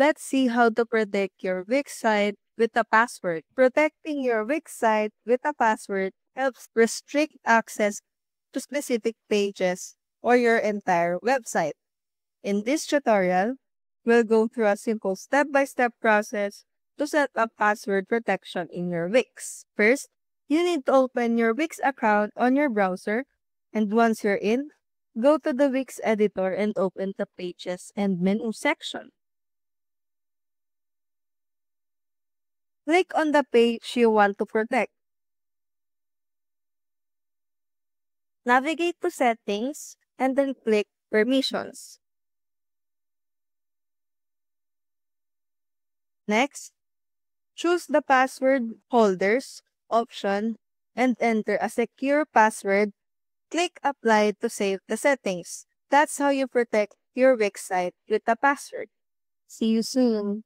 Let's see how to protect your Wix site with a password. Protecting your Wix site with a password helps restrict access to specific pages or your entire website. In this tutorial, we'll go through a simple step-by-step process to set up password protection in your Wix. First, you need to open your Wix account on your browser, and once you're in, go to the Wix editor and open the Pages and Menu section. Click on the page you want to protect. Navigate to Settings and then click Permissions. Next, choose the Password Holders option and enter a secure password. Click Apply to save the settings. That's how you protect your Wix site with a password. See you soon!